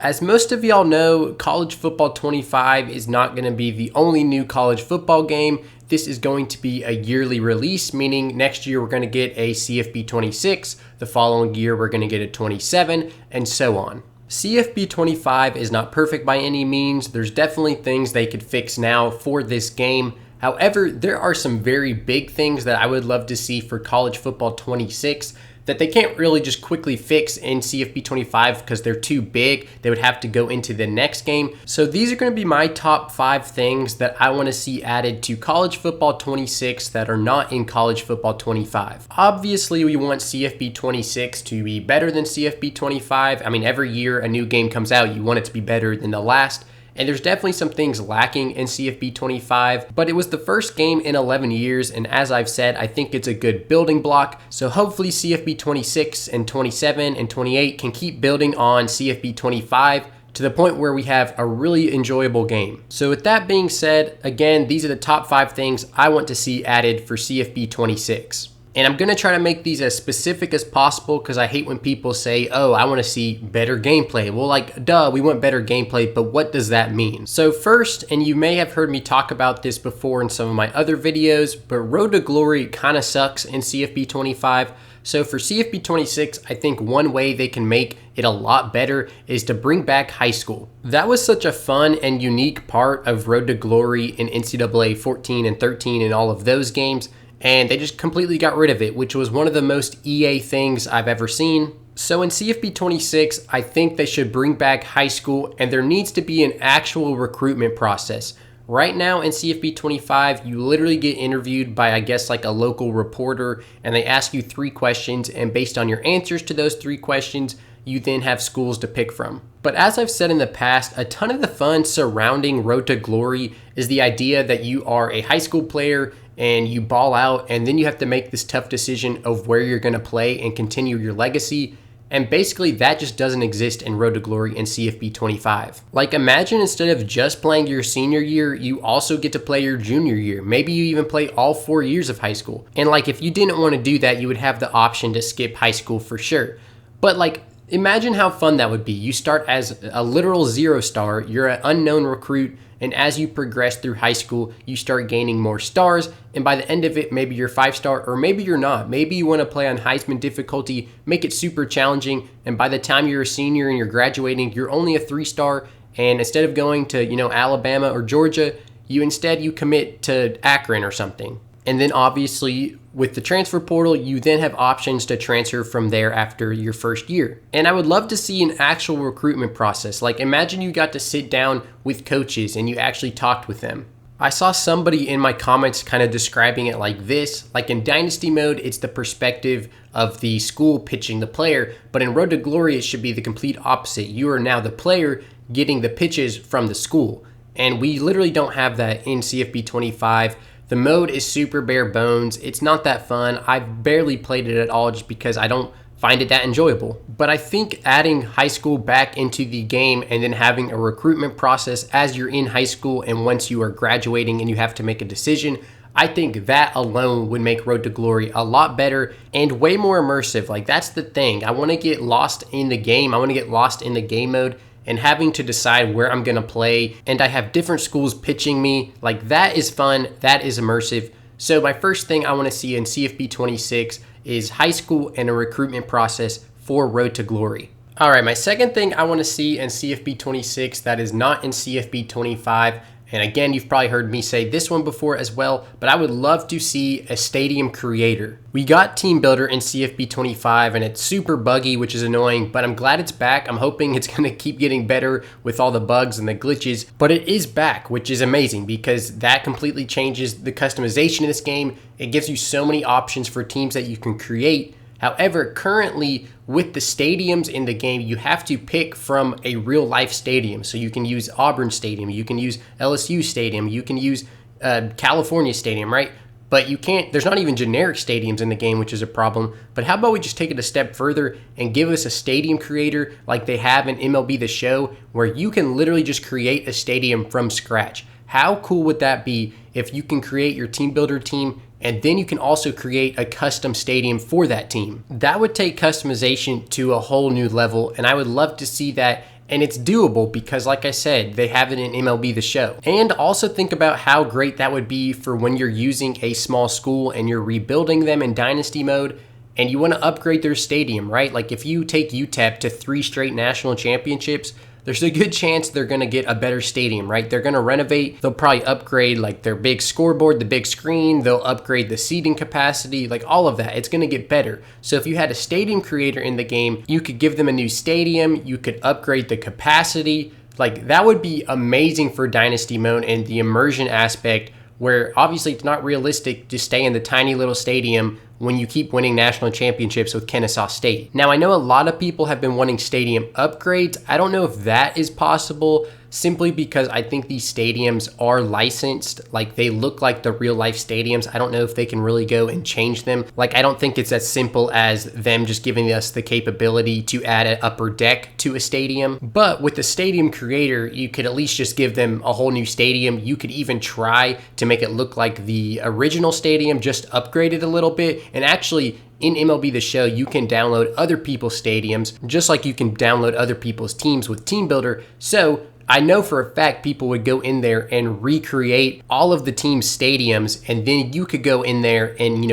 As most of y'all know, College Football 25 is not going to be the only new college football game. This is going to be a yearly release, meaning next year we're going to get a CFB 26, the following year we're going to get a 27, and so on. CFB 25 is not perfect by any means. There's definitely things they could fix now for this game. However, there are some very big things that I would love to see for College Football 26 that they can't really just quickly fix in CFB 25 because they're too big. They would have to go into the next game. So these are going to be my top 5 things that I want to see added to College Football 26 that are not in College Football 25. Obviously, we want CFB 26 to be better than CFB 25. I mean, every year a new game comes out, you want it to be better than the last. And there's definitely some things lacking in CFB 25, but it was the first game in 11 years, and as I've said, I think it's a good building block. So hopefully CFB 26 and 27 and 28 can keep building on CFB 25 to the point where we have a really enjoyable game. So with that being said, again, these are the top 5 things I want to see added for CFB 26. And I'm going to try to make these as specific as possible because I hate when people say, oh, I want to see better gameplay. Well, like, duh, we want better gameplay, but what does that mean? So first, and you may have heard me talk about this before in some of my other videos, but Road to Glory kind of sucks in CFB 25. So for CFB 26, I think one way they can make it a lot better is to bring back high school. That was such a fun and unique part of Road to Glory in NCAA 14 and 13 and all of those games. And they just completely got rid of it, which was one of the most EA things I've ever seen. So in CFB 26, I think they should bring back high school, and there needs to be an actual recruitment process. Right now in CFB 25, you literally get interviewed by, I guess, like a local reporter, and they ask you 3 questions, and based on your answers to those 3 questions, you then have schools to pick from. But as I've said in the past, a ton of the fun surrounding Road to Glory is the idea that you are a high school player and you ball out, and then you have to make this tough decision of where you're going to play and continue your legacy. And basically that just doesn't exist in Road to Glory and CFB 25. Like, imagine instead of just playing your senior year, you also get to play your junior year. Maybe you even play all 4 years of high school. And like, if you didn't want to do that, you would have the option to skip high school for sure. But like, imagine how fun that would be. You start as a literal 0 star, you're an unknown recruit, and as you progress through high school, you start gaining more stars, and by the end of it, maybe you're 5 star, or maybe you're not. Maybe you want to play on Heisman difficulty, make it super challenging, and by the time you're a senior and you're graduating, you're only a 3 star, and instead of going to, Alabama or Georgia, you commit to Akron or something. And then obviously with the transfer portal, you then have options to transfer from there after your first year. And I would love to see an actual recruitment process. Like, imagine you got to sit down with coaches and you actually talked with them. I saw somebody in my comments kind of describing it like this. Like, in Dynasty mode, it's the perspective of the school pitching the player. But in Road to Glory, it should be the complete opposite. You are now the player getting the pitches from the school. And we literally don't have that in CFB 25. The mode is super bare bones. It's not that fun. I've barely played it at all just because I don't find it that enjoyable. But I think adding high school back into the game and then having a recruitment process as you're in high school and once you are graduating and you have to make a decision, I think that alone would make Road to Glory a lot better and way more immersive. Like, that's the thing. I want to get lost in the game. I want to get lost in the game mode and having to decide where I'm going to play, and I have different schools pitching me. Like, that is fun, that is immersive. So my first thing I want to see in CFB 26 is high school and a recruitment process for Road to Glory. All right, my second thing I want to see in CFB 26 that is not in CFB 25, and again, you've probably heard me say this one before as well, but I would love to see a stadium creator. We got Team Builder in CFB 25 and it's super buggy, which is annoying, but I'm glad it's back. I'm hoping it's going to keep getting better with all the bugs and the glitches, but it is back, which is amazing because that completely changes the customization in this game. It gives you so many options for teams that you can create. However, currently with the stadiums in the game, you have to pick from a real life stadium. So you can use Auburn Stadium, you can use LSU Stadium, you can use California Stadium, right? But you can't, there's not even generic stadiums in the game, which is a problem. But how about we just take it a step further and give us a stadium creator like they have in MLB The Show, where you can literally just create a stadium from scratch. How cool would that be if you can create your team builder team and then you can also create a custom stadium for that team? That would take customization to a whole new level, and I would love to see that And it's doable because, like I said, they have it in MLB The Show. And also think about how great that would be for when you're using a small school and you're rebuilding them in Dynasty mode and you want to upgrade their stadium, right? Like if you take UTEP to 3 straight national championships, there's a good chance they're going to get a better stadium, right? They're going to renovate. They'll probably upgrade like their big scoreboard, the big screen. They'll upgrade the seating capacity, like all of that. It's going to get better. So if you had a stadium creator in the game, you could give them a new stadium. You could upgrade the capacity. Like that would be amazing for Dynasty mode and the immersion aspect, where obviously it's not realistic to stay in the tiny little stadium when you keep winning national championships with Kennesaw State. Now, I know a lot of people have been wanting stadium upgrades. I don't know if that is possible, simply because I think these stadiums are licensed. Like they look like the real life stadiums. I don't know if they can really go and change them. Like I don't think it's as simple as them just giving us the capability to add an upper deck to a stadium. But with the stadium creator, you could at least just give them a whole new stadium. You could even try to make it look like the original stadium, just upgraded a little bit. And actually, in MLB The Show, you can download other people's stadiums, just like you can download other people's teams with Team Builder. So I know for a fact people would go in there and recreate all of the team's stadiums, and then you could go in there and,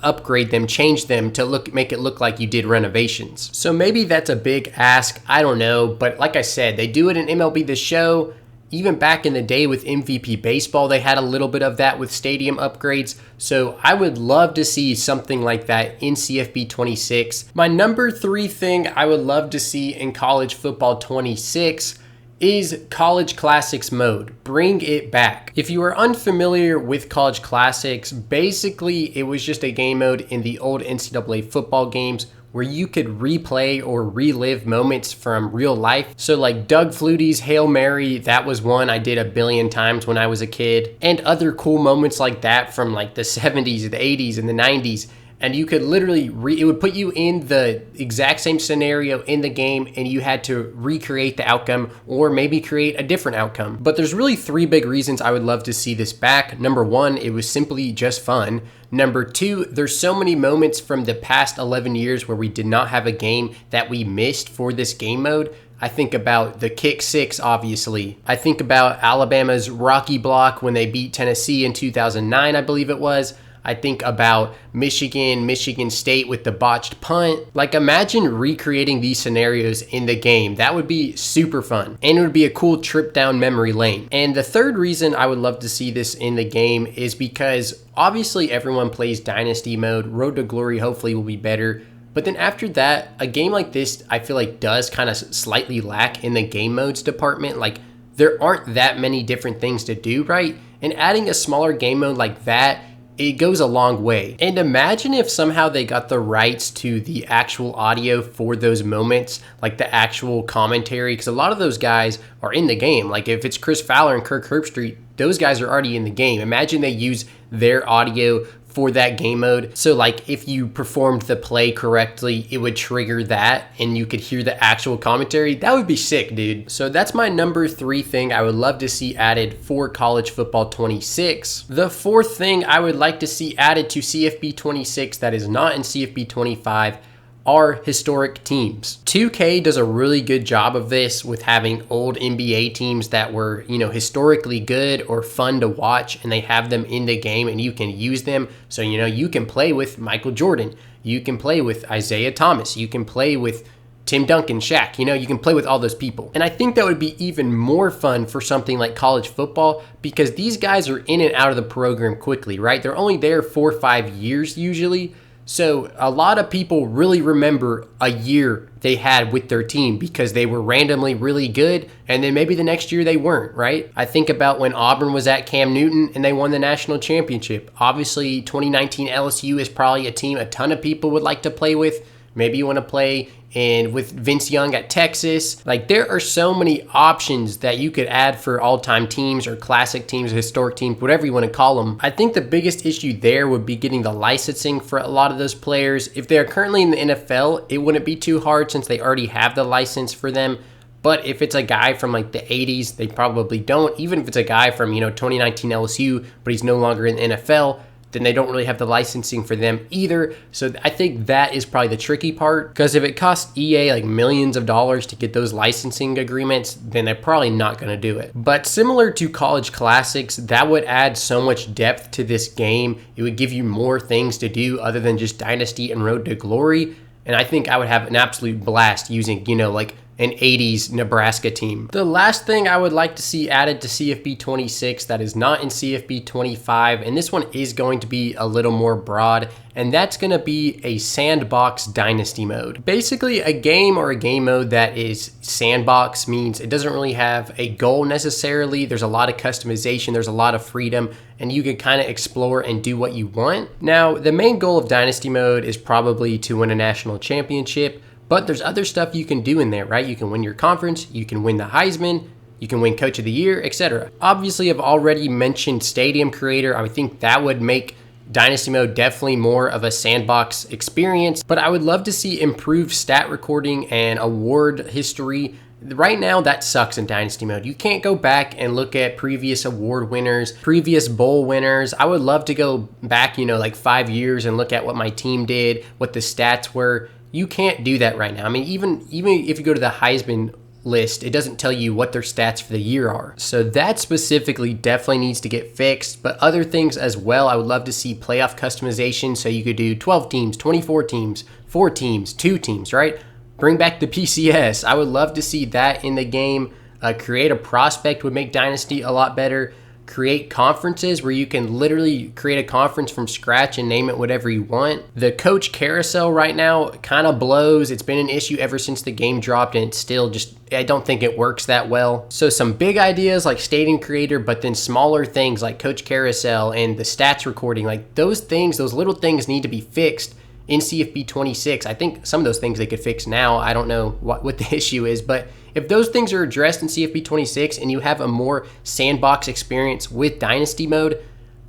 upgrade them, change them to make it look like you did renovations. So maybe that's a big ask. I don't know. But like I said, they do it in MLB The Show. Even back in the day with MVP Baseball, they had a little bit of that with stadium upgrades. So I would love to see something like that in CFB 26. My number 3 thing I would love to see in College Football 26 is College Classics mode. Bring it back. If you are unfamiliar with College Classics, basically it was just a game mode in the old NCAA football games where you could replay or relive moments from real life. So like Doug Flutie's Hail Mary, that was one I did a billion times when I was a kid, and other cool moments like that from like the 70s, the 80s, and the 90s. And you could literally, it would put you in the exact same scenario in the game, and you had to recreate the outcome or maybe create a different outcome. But there's really 3 big reasons I would love to see this back. Number 1, it was simply just fun. Number 2, there's so many moments from the past 11 years where we did not have a game that we missed for this game mode. I think about the kick 6, obviously. I think about Alabama's Rocky Block when they beat Tennessee in 2009, I believe it was. I think about Michigan State with the botched punt. Like imagine recreating these scenarios in the game. That would be super fun. And it would be a cool trip down memory lane. And the third reason I would love to see this in the game is because obviously everyone plays Dynasty mode. Road to Glory hopefully will be better. But then after that, a game like this I feel like does kind of slightly lack in the game modes department. Like there aren't that many different things to do, right? And adding a smaller game mode like that, it goes a long way. And imagine if somehow they got the rights to the actual audio for those moments, like the actual commentary, because a lot of those guys are in the game. Like if it's Chris Fowler and Kirk Herbstreit, those guys are already in the game. Imagine they use their audio for that game mode. So like if you performed the play correctly, it would trigger that and you could hear the actual commentary. That would be sick, dude. So that's my number 3 thing I would love to see added for College Football 26. The 4th thing I would like to see added to CFB 26 that is not in CFB 25 are historic teams. 2K does a really good job of this with having old NBA teams that were, historically good or fun to watch, and they have them in the game and you can use them. So, you can play with Michael Jordan, you can play with Isaiah Thomas, you can play with Tim Duncan, Shaq, you can play with all those people. And I think that would be even more fun for something like college football because these guys are in and out of the program quickly, right? They're only there 4 or 5 years usually. So a lot of people really remember a year they had with their team because they were randomly really good and then maybe the next year they weren't, right? I think about when Auburn was at Cam Newton and they won the national championship. Obviously, 2019 LSU is probably a team a ton of people would like to play with. Maybe you want to play with Vince Young at Texas. Like there are so many options that you could add for all-time teams or classic teams, historic teams, whatever you want to call them. I think the biggest issue there would be getting the licensing for a lot of those players. If they're currently in the NFL, it wouldn't be too hard since they already have the license for them. But if it's a guy from like the 80s, they probably don't. Even if it's a guy from, 2019 LSU, but he's no longer in the NFL, then they don't really have the licensing for them either. So I think that is probably the tricky part, because if it costs EA like millions of dollars to get those licensing agreements, then they're probably not going to do it. But similar to College Classics, that would add so much depth to this game. It would give you more things to do other than just Dynasty and Road to Glory. And I think I would have an absolute blast using, like an 80s Nebraska team. The last thing I would like to see added to CFB 26 that is not in CFB 25, and this one is going to be a little more broad, and that's going to be a sandbox dynasty mode. Basically, a game or a game mode that is sandbox means it doesn't really have a goal necessarily. There's a lot of customization, there's a lot of freedom, and you can kind of explore and do what you want. Now, the main goal of dynasty mode is probably to win a national championship, but there's other stuff you can do in there, right? You can win your conference, you can win the Heisman, you can win Coach of the Year, etc. Obviously, I've already mentioned Stadium Creator. I think that would make Dynasty Mode definitely more of a sandbox experience, but I would love to see improved stat recording and award history. Right now, that sucks in Dynasty Mode. You can't go back and look at previous award winners, previous bowl winners. I would love to go back, like 5 years and look at what my team did, what the stats were. You can't do that right now. I mean, even if you go to the Heisman list, it doesn't tell you what their stats for the year are. So that specifically definitely needs to get fixed, but other things as well. I would love to see playoff customization, so you could do 12 teams, 24 teams, 4 teams, 2 teams, right? Bring back the PCS. I would love to see that in the game. Create a prospect would make Dynasty a lot better. Create conferences where you can literally create a conference from scratch and name it whatever you want. The coach carousel right now kind of blows. It's been an issue ever since the game dropped, and it's still just, I don't think it works that well. So some big ideas like Stadium Creator, but then smaller things like coach carousel and the stats recording, like those things, those little things need to be fixed in CFB 26. I think some of those things they could fix now. I don't know what the issue is, but if those things are addressed in CFB 26 and you have a more sandbox experience with Dynasty Mode,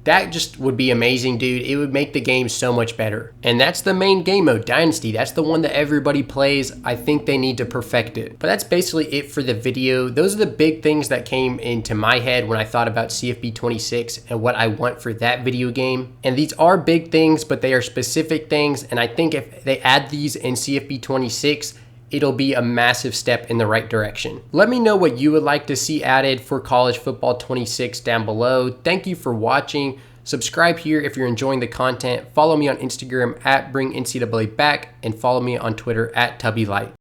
that just would be amazing, dude. It would make the game so much better. And that's the main game mode, Dynasty. That's the one that everybody plays. I think they need to perfect it. But that's basically it for the video. Those are the big things that came into my head when I thought about CFB 26 and what I want for that video game. And these are big things, but they are specific things. And I think if they add these in CFB 26, it'll be a massive step in the right direction. Let me know what you would like to see added for College Football 26 down below. Thank you for watching. Subscribe here if you're enjoying the content. Follow me on Instagram at BringNCAA Back, and follow me on Twitter at TubbyLight.